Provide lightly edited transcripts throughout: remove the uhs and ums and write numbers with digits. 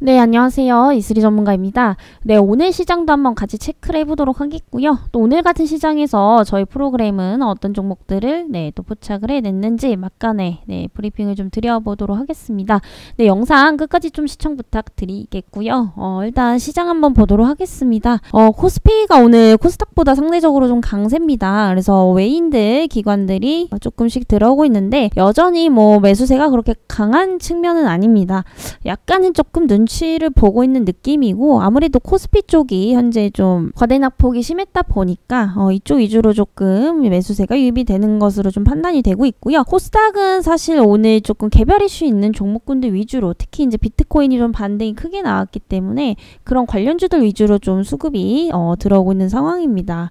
네, 안녕하세요. 이슬이 전문가입니다. 네, 오늘 시장도 한번 같이 체크를 해보도록 하겠고요. 또 오늘 같은 시장에서 저희 프로그램은 어떤 종목들을 또 포착을 해냈는지 막간에 브리핑을 좀 드려보도록 하겠습니다. 네, 영상 끝까지 좀 시청 부탁드리겠고요. 일단 시장 한번 보도록 하겠습니다. 코스피가 오늘 코스닥보다 상대적으로 좀 강세입니다. 그래서 외인들, 기관들이 조금씩 들어오고 있는데 여전히 매수세가 그렇게 강한 측면은 아닙니다. 약간은 조금 눈치를 보고 있는 느낌이고, 아무래도 코스피 쪽이 현재 좀 과대낙폭이 심했다 보니까 이쪽 위주로 조금 매수세가 유입이 되는 것으로 좀 판단이 되고 있고요. 코스닥은 사실 오늘 조금 개별 이슈 있는 종목군들 위주로, 특히 이제 비트코인이 좀 반등이 크게 나왔기 때문에 그런 관련주들 위주로 좀 수급이 들어오고 있는 상황입니다.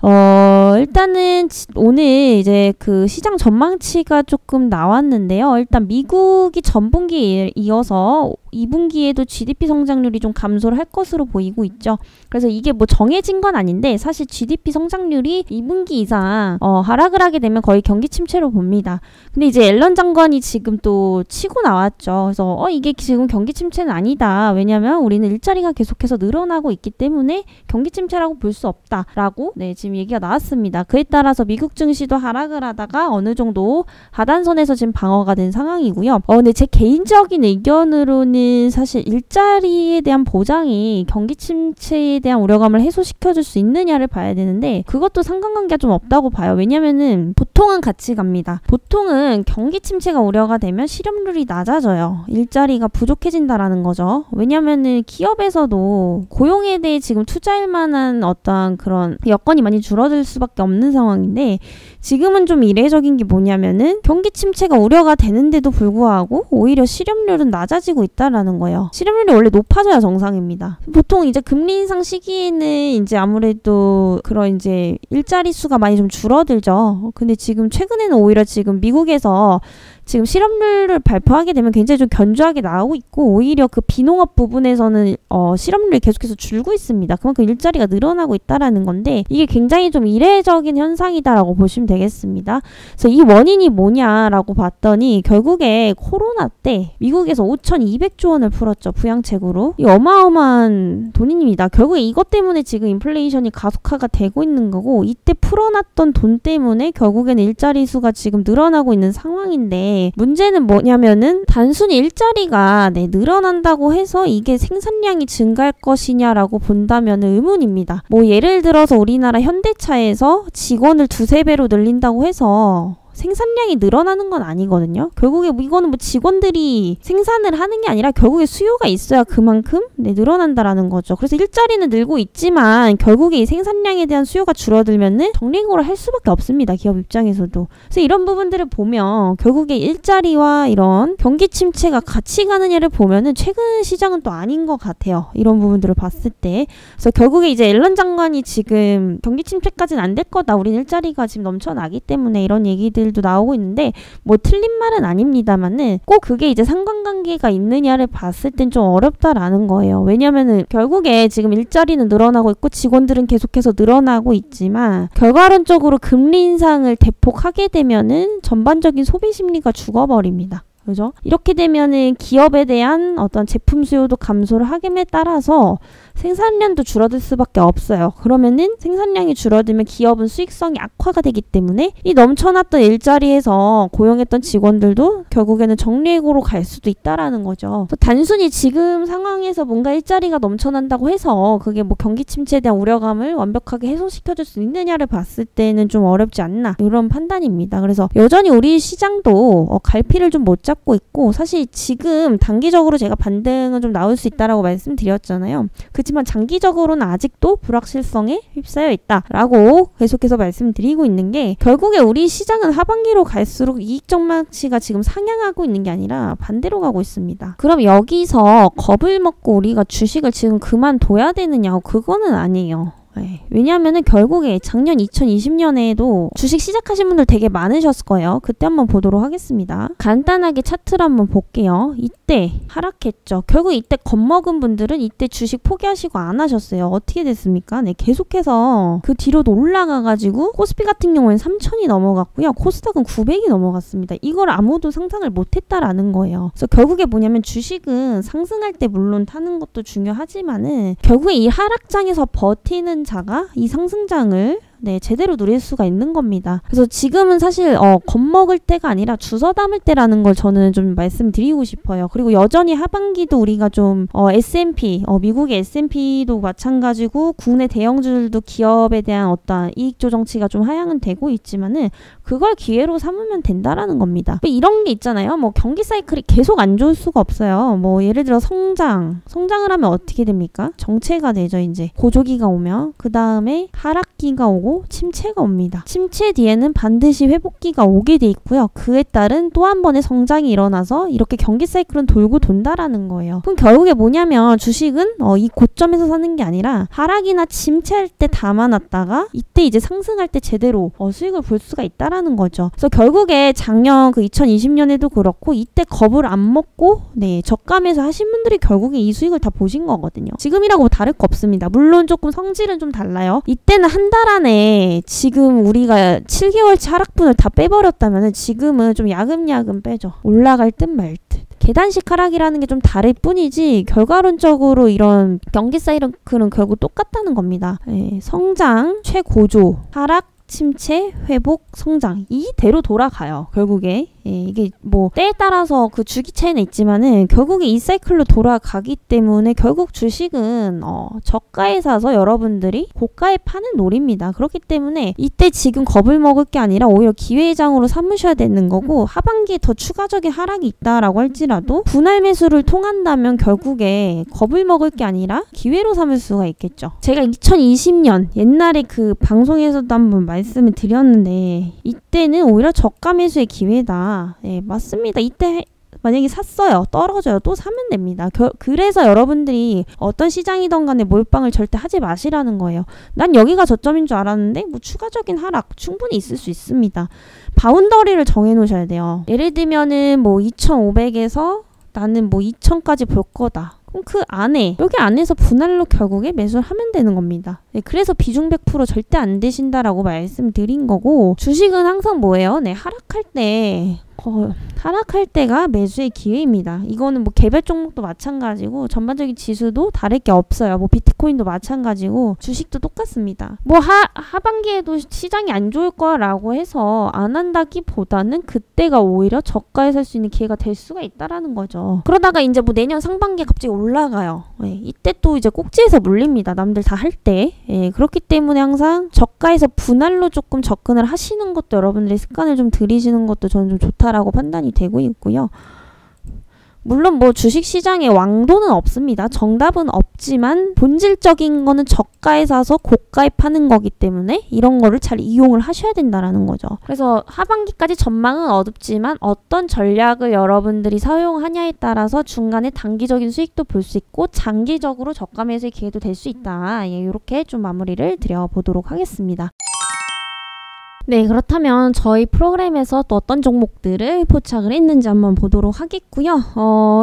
일단은 오늘 이제 그 시장 전망치가 조금 나왔는데요. 일단 미국이 전분기에 이어서 2분기에도 GDP 성장률이 좀 감소를 할 것으로 보이고 있죠. 그래서 이게 정해진 건 아닌데 사실 GDP 성장률이 2분기 이상 하락을 하게 되면 거의 경기 침체로 봅니다. 근데 이제 앨런 장관이 지금 또 치고 나왔죠. 그래서 이게 지금 경기 침체는 아니다. 왜냐면 우리는 일자리가 계속해서 늘어나고 있기 때문에 경기 침체라고 볼 수 없다라고 지금 얘기가 나왔습니다. 그에 따라서 미국 증시도 하락을 하다가 어느 정도 하단선에서 지금 방어가 된 상황이고요. 근데 제 개인적인 의견으로는 사실 일자리에 대한 보장이 경기 침체에 대한 우려감을 해소시켜줄 수 있느냐를 봐야 되는데 그것도 상관관계가 좀 없다고 봐요. 왜냐면은 보통은 같이 갑니다. 보통은 경기 침체가 우려가 되면 실업률이 낮아져요. 일자리가 부족해진다라는 거죠. 왜냐면은 기업에서도 고용에 대해 지금 투자할 만한 어떠한 그런 여건이 많이 줄어들 수밖에 없는 상황인데, 지금은 좀 이례적인 게 뭐냐면은 경기 침체가 우려가 되는데도 불구하고 오히려 실업률은 낮아지고 있다라는 거예요. 실업률이 원래 높아져야 정상입니다. 보통 이제 금리 인상 시기에는 이제 아무래도 그런 이제 일자리 수가 많이 좀 줄어들죠. 근데 지금 최근에는 오히려 지금 미국에서 지금 실업률을 발표하게 되면 굉장히 좀 견조하게 나오고 있고, 오히려 그 비농업 부분에서는 실업률이 계속해서 줄고 있습니다. 그만큼 일자리가 늘어나고 있다라는 건데 이게 굉장히 좀 이례적인 현상이다라고 보시면 되겠습니다. 그래서 이 원인이 뭐냐라고 봤더니 결국에 코로나 때 미국에서 5,200조 원을 풀었죠. 부양책으로. 이 어마어마한 돈입니다. 결국에 이것 때문에 지금 인플레이션이 가속화가 되고 있는 거고, 이때 풀어놨던 돈 때문에 결국에는 일자리 수가 지금 늘어나고 있는 상황인데, 문제는 뭐냐면은 단순히 일자리가 늘어난다고 해서 이게 생산량이 증가할 것이냐라고 본다면 의문입니다. 예를 들어서 우리나라 현대차에서 직원을 2~3배로 늘린다고 해서 생산량이 늘어나는 건 아니거든요. 결국에 이거는 직원들이 생산을 하는 게 아니라 결국에 수요가 있어야 그만큼 늘어난다라는 거죠. 그래서 일자리는 늘고 있지만 결국에 이 생산량에 대한 수요가 줄어들면은 정리해고를 할 수밖에 없습니다. 기업 입장에서도. 그래서 이런 부분들을 보면 결국에 일자리와 이런 경기 침체가 같이 가느냐를 보면은 최근 시장은 또 아닌 것 같아요. 이런 부분들을 봤을 때. 그래서 결국에 이제 앨런 장관이 지금 경기 침체까지는 안 될 거다. 우린 일자리가 지금 넘쳐나기 때문에 이런 얘기들 도 나오고 있는데 틀린 말은 아닙니다만은 꼭 그게 이제 상관관계가 있느냐를 봤을 땐 좀 어렵다라는 거예요. 왜냐면은 결국에 지금 일자리는 늘어나고 있고 직원들은 계속해서 늘어나고 있지만 결과론적으로 금리 인상을 대폭 하게 되면은 전반적인 소비 심리가 죽어버립니다. 그죠? 이렇게 되면은 기업에 대한 어떤 제품 수요도 감소를 하김에 따라서 생산량도 줄어들 수밖에 없어요. 그러면은 생산량이 줄어들면 기업은 수익성이 악화가 되기 때문에 이 넘쳐났던 일자리에서 고용했던 직원들도 결국에는 정리해고로 갈 수도 있다라는 거죠. 단순히 지금 상황에서 뭔가 일자리가 넘쳐난다고 해서 그게 경기 침체에 대한 우려감을 완벽하게 해소시켜줄 수 있느냐를 봤을 때는 좀 어렵지 않나, 이런 판단입니다. 그래서 여전히 우리 시장도 갈피를 좀 못 잡고 있고, 사실 지금 단기적으로 제가 반등은 좀 나올 수 있다라고 말씀드렸잖아요. 그렇지만 장기적으로는 아직도 불확실성에 휩싸여 있다라고 계속해서 말씀드리고 있는 게, 결국에 우리 시장은 하반기로 갈수록 이익 전망치가 지금 상향하고 있는 게 아니라 반대로 가고 있습니다. 그럼 여기서 겁을 먹고 우리가 주식을 지금 그만둬야 되느냐? 그거는 아니에요. 왜냐하면은 결국에 작년 2020년에도 주식 시작하신 분들 되게 많으셨을 거예요. 그때 한번 보도록 하겠습니다. 간단하게 차트로 한번 볼게요. 이때 하락했죠. 결국 이때 겁먹은 분들은 이때 주식 포기하시고 안 하셨어요. 어떻게 됐습니까? 네, 계속해서 그 뒤로도 올라가가지고 코스피 같은 경우에는 3,000이 넘어갔고요. 코스닥은 900이 넘어갔습니다. 이걸 아무도 상상을 못했다라는 거예요. 그래서 결국에 뭐냐면 주식은 상승할 때 물론 타는 것도 중요하지만은 결국에 이 하락장에서 버티는 자가 이 상승장을 제대로 누릴 수가 있는 겁니다. 그래서 지금은 사실 겁먹을 때가 아니라 주워 담을 때라는 걸 저는 좀 말씀드리고 싶어요. 그리고 여전히 하반기도 우리가 좀 S&P, 미국의 S&P도 마찬가지고 국내 대형주들도 기업에 대한 어떤 이익 조정치가 좀 하향은 되고 있지만은 그걸 기회로 삼으면 된다라는 겁니다. 이런 게 있잖아요. 뭐 경기 사이클이 계속 안 좋을 수가 없어요. 뭐 예를 들어 성장을 하면 어떻게 됩니까? 정체가 되죠. 이제 고조기가 오면 그 다음에 하락기가 오고 침체가 옵니다. 침체 뒤에는 반드시 회복기가 오게 돼 있고요. 그에 따른 또 한 번의 성장이 일어나서 이렇게 경기 사이클은 돌고 돈다라는 거예요. 그럼 결국에 뭐냐면 주식은 이 고점에서 사는 게 아니라 하락이나 침체할 때 담아놨다가 이때 이제 상승할 때 제대로 수익을 볼 수가 있다라는 거죠. 그래서 결국에 작년 그 2020년에도 그렇고 이때 겁을 안 먹고 저감에서 하신 분들이 결국에 이 수익을 다 보신 거거든요. 지금이라고 뭐 다를 거 없습니다. 물론 조금 성질은 좀 달라요. 이때는 한 달 안에 지금 우리가 7개월치 하락분을 다 빼버렸다면 지금은 좀 야금야금 빼죠. 올라갈 듯 말 듯. 계단식 하락이라는 게 좀 다를 뿐이지 결과론적으로 이런 경기 사이클은 결국 똑같다는 겁니다. 성장, 최고조, 하락, 침체, 회복, 성장 이대로 돌아가요. 결국에 이게 뭐 때에 따라서 그 주기 차이는 있지만은 결국에 이 사이클로 돌아가기 때문에 결국 주식은 저가에 사서 여러분들이 고가에 파는 놀이입니다. 그렇기 때문에 이때 지금 겁을 먹을 게 아니라 오히려 기회의 장으로 삼으셔야 되는 거고 하반기에 더 추가적인 하락이 있다라고 할지라도 분할 매수를 통한다면 결국에 겁을 먹을 게 아니라 기회로 삼을 수가 있겠죠. 제가 2020년 옛날에 그 방송에서도 한번 말씀을 드렸는데 이때는 오히려 저가 매수의 기회다. 맞습니다. 이때 만약에 샀어요. 떨어져요. 또 사면 됩니다. 그래서 여러분들이 어떤 시장이든 간에 몰빵을 절대 하지 마시라는 거예요. 난 여기가 저점인 줄 알았는데 뭐 추가적인 하락 충분히 있을 수 있습니다. 바운더리를 정해놓으셔야 돼요. 예를 들면은 뭐 2,500에서 나는 뭐 2,000까지 볼 거다. 그럼 그 안에 여기 안에서 분할로 결국에 매수를 하면 되는 겁니다. 그래서 비중 100% 절대 안 되신다라고 말씀드린 거고 주식은 항상 뭐예요? 하락할 때가 매수의 기회입니다. 이거는 뭐 개별 종목도 마찬가지고 전반적인 지수도 다를 게 없어요. 뭐 비트코인도 마찬가지고 주식도 똑같습니다. 뭐 하반기에도 시장이 안 좋을 거라고 해서 안 한다기보다는 그때가 오히려 저가에 살 수 있는 기회가 될 수가 있다라는 거죠. 그러다가 이제 뭐 내년 상반기에 갑자기 올라가요. 이때 또 이제 꼭지에서 물립니다. 남들 다 할 때. 그렇기 때문에 항상 저가에서 분할로 조금 접근을 하시는 것도 여러분들이 습관을 좀 들이시는 것도 저는 좀 좋다라고 판단이 되고 있고요. 물론 뭐 주식시장에 왕도는 없습니다. 정답은 없지만 본질적인 거는 저가에 사서 고가에 파는 거기 때문에 이런 거를 잘 이용을 하셔야 된다라는 거죠. 그래서 하반기까지 전망은 어둡지만 어떤 전략을 여러분들이 사용하냐에 따라서 중간에 단기적인 수익도 볼 수 있고 장기적으로 저가 매수의 기회도 될 수 있다. 이렇게 좀 마무리를 드려보도록 하겠습니다. 네, 그렇다면 저희 프로그램에서 또 어떤 종목들을 포착을 했는지 한번 보도록 하겠고요.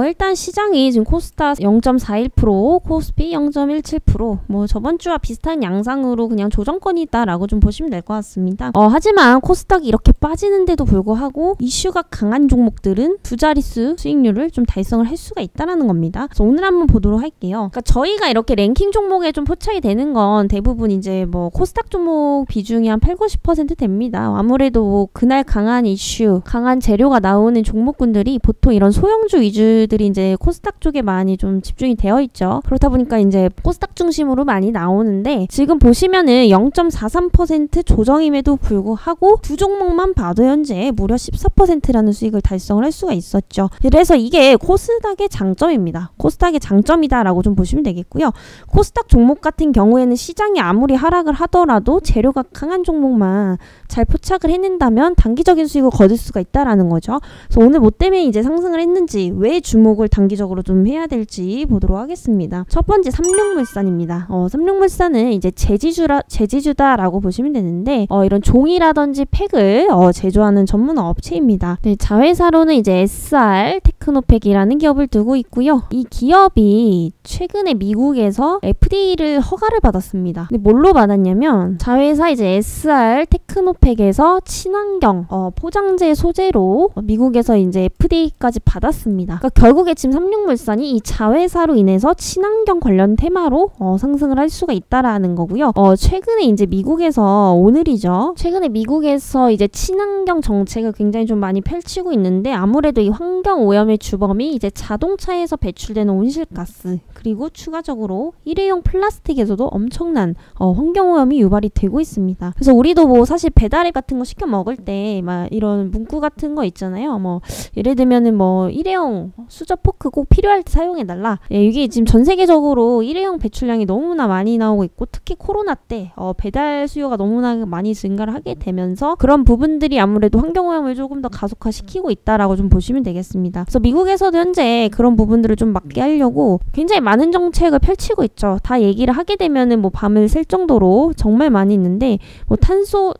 일단 시장이 지금 코스닥 0.41%, 코스피 0.17%, 뭐 저번 주와 비슷한 양상으로 그냥 조정권이다라고 좀 보시면 될 것 같습니다. 하지만 코스닥이 이렇게 빠지는데도 불구하고 이슈가 강한 종목들은 두 자릿수 수익률을 좀 달성을 할 수가 있다라는 겁니다. 그래서 오늘 한번 보도록 할게요. 그러니까 저희가 이렇게 랭킹 종목에 좀 포착이 되는 건 대부분 이제 뭐 코스닥 종목 비중이 한 80-90% 됩니다. 아무래도 그날 강한 이슈, 강한 재료가 나오는 종목군들이 보통 이런 소형주 위주들이 이제 코스닥 쪽에 많이 좀 집중이 되어 있죠. 그렇다 보니까 이제 코스닥 중심으로 많이 나오는데 지금 보시면은 0.43% 조정임에도 불구하고 두 종목만 봐도 현재 무려 14%라는 수익을 달성을 할 수가 있었죠. 그래서 이게 코스닥의 장점입니다. 코스닥의 장점이다라고 좀 보시면 되겠고요. 코스닥 종목 같은 경우에는 시장이 아무리 하락을 하더라도 재료가 강한 종목만 잘 포착을 해낸다면 단기적인 수익을 거둘 수가 있다라는 거죠. 그래서 오늘 뭐 때문에 이제 상승을 했는지, 왜 주목을 단기적으로 좀 해야 될지 보도록 하겠습니다. 첫 번째 삼룡물산입니다. 삼룡물산은 이제 제지주다라고 보시면 되는데 이런 종이라든지 팩을 제조하는 전문 업체입니다. 네, 자회사로는 이제 SR 테크노팩이라는 기업을 두고 있고요. 이 기업이 최근에 미국에서 FDA를 허가를 받았습니다. 근데 뭘로 받았냐면 자회사 이제 SR 테크노팩에서 친환경 포장재 소재로 미국에서 이제 FDA까지 받았습니다. 그러니까 결국에 지금 삼룡물산이 이 자회사로 인해서 친환경 관련 테마로 상승을 할 수가 있다라는 거고요. 최근에 이제 미국에서 오늘이죠. 최근에 미국에서 이제 친환경 정책을 굉장히 좀 많이 펼치고 있는데 아무래도 이 환경 오염의 주범이 이제 자동차에서 배출되는 온실가스 그리고 추가적으로 일회용 플라스틱에서도 엄청난 환경 오염이 유발이 되고 있습니다. 그래서 우리도 뭐 사실 배달앱 같은 거 시켜 먹을 때 막 이런 문구 같은 거 있잖아요. 뭐 예를 들면은 뭐 일회용 수저 포크 꼭 필요할 때 사용해 달라. 이게 지금 전 세계적으로 일회용 배출량이 너무나 많이 나오고 있고 특히 코로나 때 배달 수요가 너무나 많이 증가를 하게 되면서 그런 부분들이 아무래도 환경 오염을 조금 더 가속화시키고 있다라고 좀 보시면 되겠습니다. 그래서 미국에서도 현재 그런 부분들을 좀 막게 하려고 굉장히 많은 정책을 펼치고 있죠. 다 얘기를 하게 되면은 뭐 밤을 샐 정도로 정말 많이 있는데 뭐 탄소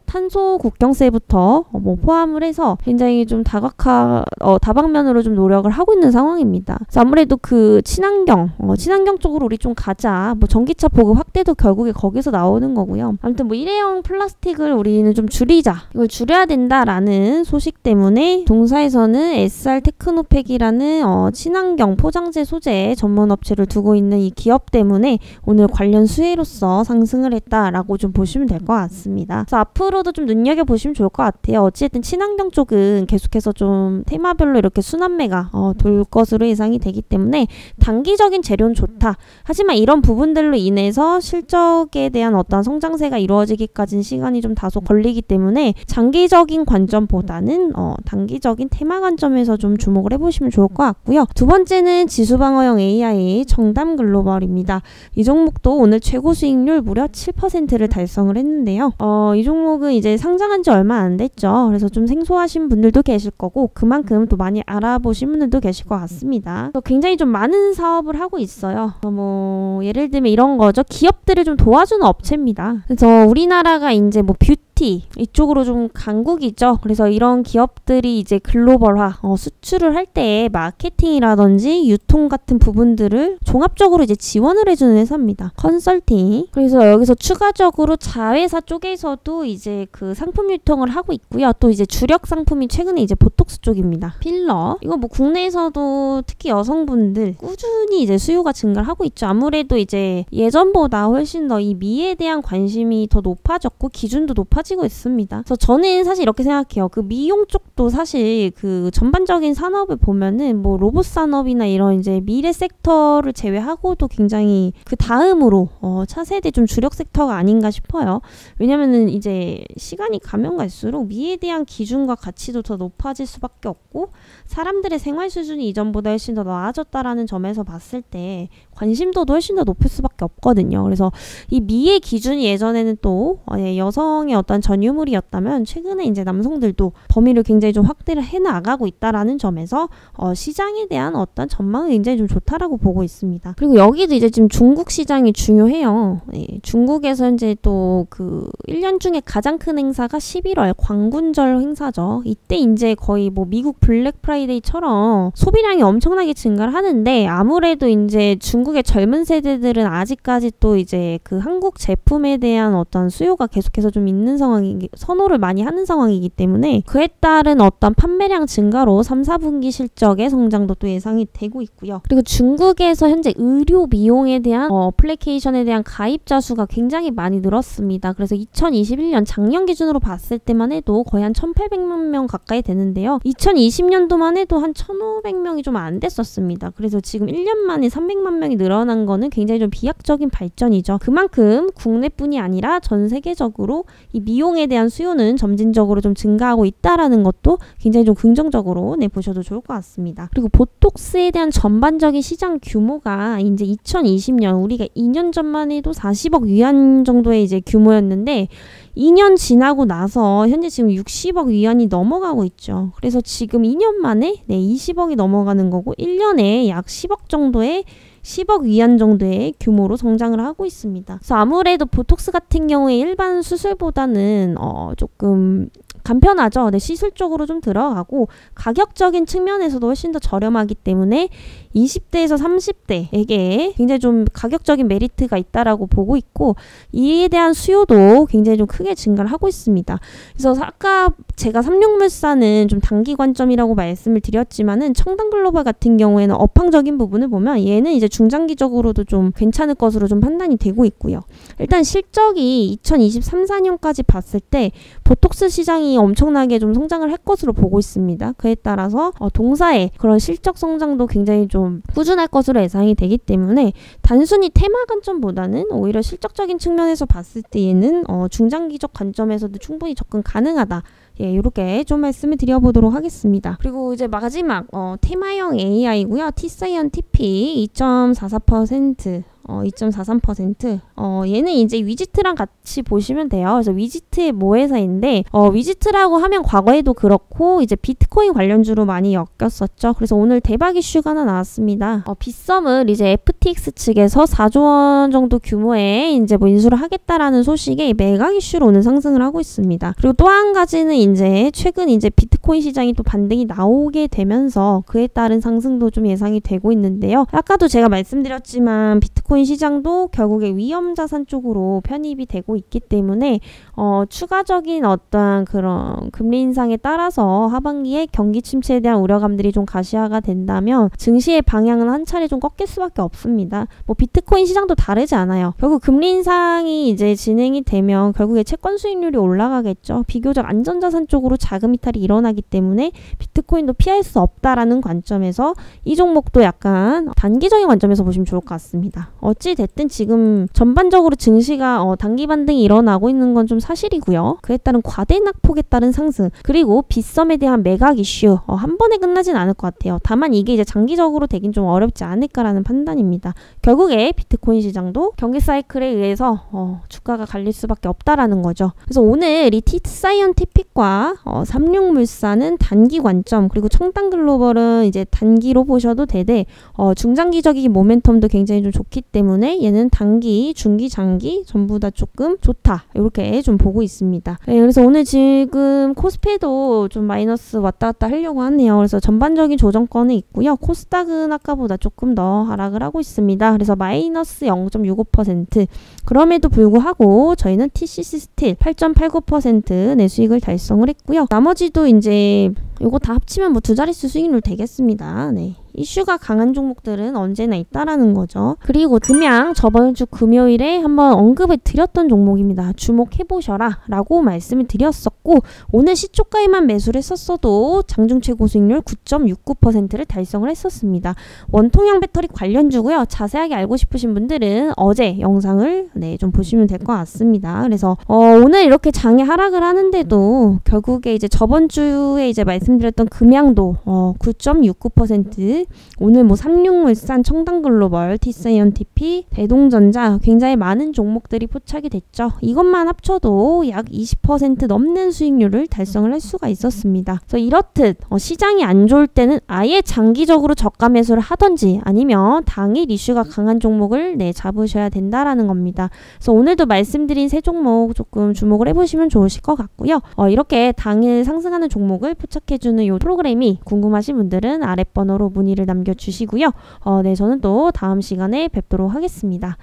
국경세부터 뭐 포함을 해서 굉장히 좀 다방면으로 좀 노력을 하고 있는 상황입니다. 그래서 아무래도 그 친환경 쪽으로 우리 좀 가자. 뭐 전기차 보급 확대도 결국에 거기서 나오는 거고요. 아무튼 뭐 일회용 플라스틱을 우리는 좀 줄이자. 이걸 줄여야 된다라는 소식 때문에 동사에서는 SR 테크노팩이라는 친환경 포장재 소재 전문 업체를 두고 있는 이 기업 때문에 오늘 관련 수혜로서 상승을 했다라고 좀 보시면 될 것 같습니다. 그래서 앞으로도 좀 눈여겨보시면 좋을 것 같아요. 어쨌든 친환경 쪽은 계속해서 좀 테마별로 이렇게 순환매가 돌 것으로 예상이 되기 때문에 단기적인 재료는 좋다. 하지만 이런 부분들로 인해서 실적에 대한 어떤 성장세가 이루어지기까지는 시간이 좀 다소 걸리기 때문에 장기적인 관점보다는 단기적인 테마 관점에서 좀 주목을 해보시면 좋을 것 같고요. 두 번째는 지수방어형 AI 정담글로벌입니다. 이 종목도 오늘 최고 수익률 무려 7%를 달성을 했는데요. 이 종목은 이제 상장한 지 얼마 안 됐죠. 그래서 좀 생소하신 분들도 계실 거고 그만큼 또 많이 알아보신 분들도 계실 것 같습니다. 굉장히 좀 많은 사업을 하고 있어요. 뭐 예를 들면 이런 거죠. 기업들을 좀 도와주는 업체입니다. 그래서 우리나라가 이제 뭐 뷰티 이쪽으로 좀 강국이죠. 그래서 이런 기업들이 이제 글로벌화 수출을 할 때 마케팅이라든지 유통 같은 부분들을 종합적으로 이제 지원을 해주는 회사입니다. 컨설팅. 그래서 여기서 추가적으로 자회사 쪽에서도 이제 그 상품 유통을 하고 있고요. 또 이제 주력 상품이 최근에 이제 보톡스 쪽입니다. 필러. 이거 뭐 국내에서도 특히 여성분들 꾸준히 이제 수요가 증가를 하고 있죠. 아무래도 이제 예전보다 훨씬 더 이 미에 대한 관심이 더 높아졌고 기준도 높아지고 있습니다. 그래서 저는 사실 이렇게 생각해요. 그 미용 쪽도 사실 그 전반적인 산업을 보면은 뭐 로봇 산업이나 이런 이제 미래 섹터를 제외하고도 굉장히 그 다음으로 차세대 좀 주력 섹터가 아닌가 싶어요. 왜냐면은 이제 시간이 가면 갈수록 미에 대한 기준과 가치도 더 높아질 수밖에 없고 사람들의 생활 수준이 이전보다 훨씬 더 나아졌다라는 점에서 봤을 때 관심도도 훨씬 더 높을 수밖에 없거든요. 그래서 이 미의 기준이 예전에는 또 여성의 어떤 전유물이었다면 최근에 이제 남성들도 범위를 굉장히 좀 확대를 해나가고 있다라는 점에서 시장에 대한 어떤 전망은 굉장히 좀 좋다라고 보고 있습니다. 그리고 여기도 이제 지금 중국 시장이 중요해요. 중국에서 이제 또 그 1년 중에 가장 큰 행사가 11월 광군절 행사죠. 이때 이제 거의 뭐 미국 블랙 프라이데이처럼 소비량이 엄청나게 증가를 하는데 아무래도 이제 중국의 젊은 세대들은 아직까지 또 이제 그 한국 제품에 대한 어떤 수요가 계속해서 좀 있는 선호를 많이 하는 상황이기 때문에 그에 따른 어떤 판매량 증가로 3, 4분기 실적의 성장도 또 예상이 되고 있고요. 그리고 중국에서 현재 의료 미용에 대한 어플리케이션에 대한 가입자 수가 굉장히 많이 늘었습니다. 그래서 2021년 작년 기준으로 봤을 때만 해도 거의 한 1,800만 명 가까이 되는데요. 2020년도만 해도 한 1,500명이 좀 안 됐었습니다. 그래서 지금 1년 만에 300만 명이 늘어난 거는 굉장히 좀 비약적인 발전이죠. 그만큼 국내뿐이 아니라 전 세계적으로 이 미용에 대한 수요는 점진적으로 좀 증가하고 있다라는 것도 것도 굉장히 좀 긍정적으로 보셔도 좋을 것 같습니다. 그리고 보톡스에 대한 전반적인 시장 규모가 이제 2020년 우리가 2년 전만 해도 40억 위안 정도의 이제 규모였는데 2년 지나고 나서 현재 지금 60억 위안이 넘어가고 있죠. 그래서 지금 2년 만에 20억이 넘어가는 거고 1년에 약 10억 정도의 10억 위안 정도의 규모로 성장을 하고 있습니다. 그래서 아무래도 보톡스 같은 경우에 일반 수술보다는 조금 간편하죠. 시술적으로 좀 들어가고 가격적인 측면에서도 훨씬 더 저렴하기 때문에 20대에서 30대에게 굉장히 좀 가격적인 메리트가 있다라고 보고 있고 이에 대한 수요도 굉장히 좀 크게 증가를 하고 있습니다. 그래서 아까 제가 삼육물산은 좀 단기 관점이라고 말씀을 드렸지만은 청담글로벌 같은 경우에는 업황적인 부분을 보면 얘는 이제 중장기적으로도 좀 괜찮을 것으로 좀 판단이 되고 있고요. 일단 실적이 2023, 4년까지 봤을 때 보톡스 시장이 엄청나게 좀 성장을 할 것으로 보고 있습니다. 그에 따라서 동사의 그런 실적 성장도 굉장히 좀 꾸준할 것으로 예상이 되기 때문에 단순히 테마 관점보다는 오히려 실적적인 측면에서 봤을 때 얘는 중장기적 관점에서도 충분히 접근 가능하다. 이렇게 좀 말씀을 드려보도록 하겠습니다. 그리고 이제 마지막 테마형 AI고요. T사이언티픽 2.44%, 2.43%. 얘는 이제 위지트랑 같이 보시면 돼요. 그래서 위지트의 모회사인데 위지트라고 하면 과거에도 그렇고 이제 비트코인 관련주로 많이 엮였었죠. 그래서 오늘 대박 이슈가 하나 나왔습니다. 빗썸을 이제 FTX 측에서 4조 원 정도 규모의 이제 인수를 하겠다라는 소식에 매각 이슈로 오늘 상승을 하고 있습니다. 그리고 또 한 가지는 이제 최근 이제 비트코인 시장이 또 반등이 나오게 되면서 그에 따른 상승도 좀 예상이 되고 있는데요. 아까도 제가 말씀드렸지만 비트코인 시장도 결국에 위험자산 쪽으로 편입이 되고 있기 때문에 추가적인 어떤 그런 금리 인상에 따라서 하반기에 경기 침체에 대한 우려감들이 좀 가시화가 된다면 증시의 방향은 한 차례 좀 꺾일 수밖에 없습니다. 비트코인 시장도 다르지 않아요. 결국 금리 인상이 이제 진행이 되면 결국에 채권 수익률이 올라가겠죠. 비교적 안전자산 쪽으로 자금 이탈이 일어나기 때문에 비트코인도 피할 수 없다라는 관점에서 이 종목도 약간 단기적인 관점에서 보시면 좋을 것 같습니다. 어찌 됐든 지금 전반적으로 증시가 단기 반등이 일어나고 있는 건 좀 사실이고요. 그에 따른 과대 낙폭에 따른 상승 그리고 빗썸에 대한 매각 이슈 한 번에 끝나진 않을 것 같아요. 다만 이게 이제 장기적으로 되긴 좀 어렵지 않을까라는 판단입니다. 결국에 비트코인 시장도 경기 사이클에 의해서 주가가 갈릴 수밖에 없다라는 거죠. 그래서 오늘 이 T사이언티픽과 삼육물산은 단기 관점 그리고 청담글로벌은 이제 단기로 보셔도 되되 중장기적인 모멘텀도 굉장히 좀 좋기 때문에 얘는 단기, 중기, 장기 전부 다 조금 좋다 이렇게 좀 보고 있습니다. 그래서 오늘 지금 코스피도 좀 마이너스 왔다 갔다 하려고 하네요. 그래서 전반적인 조정권은 있고요. 코스닥은 아까보다 조금 더 하락을 하고 있습니다. 그래서 마이너스 0.65%. 그럼에도 불구하고 저희는 TCC 스틸 8.89% 내수익을 달성을 했고요. 나머지도 이제 요거 다 합치면 두 자릿수 수익률 되겠습니다. 이슈가 강한 종목들은 언제나 있다라는 거죠. 그리고 금양 저번 주 금요일에 한번 언급을 드렸던 종목입니다. 주목해보셔라 라고 말씀을 드렸었고 오늘 시초가에만 매수를 했었어도 장중 최고 수익률 9.69%를 달성을 했었습니다. 원통형 배터리 관련주고요. 자세하게 알고 싶으신 분들은 어제 영상을 좀 보시면 될 것 같습니다. 그래서 오늘 이렇게 장에 하락을 하는데도 결국에 이제 저번 주에 이제 말씀드렸던 금양도 9.69% 오늘 삼육물산, 청담글로벌, T사이언티픽, 대동전자 굉장히 많은 종목들이 포착이 됐죠. 이것만 합쳐도 약 20% 넘는 수익률을 달성을 할 수가 있었습니다. 그래서 이렇듯 시장이 안 좋을 때는 아예 장기적으로 저가 매수를 하던지 아니면 당일 이슈가 강한 종목을 잡으셔야 된다라는 겁니다. 그래서 오늘도 말씀드린 세 종목 조금 주목을 해보시면 좋으실 것 같고요. 이렇게 당일 상승하는 종목을 포착해주는 이 프로그램이 궁금하신 분들은 아랫번호로 문의를 남겨주시고요. 저는 또 다음 시간에 뵙도록 하겠습니다.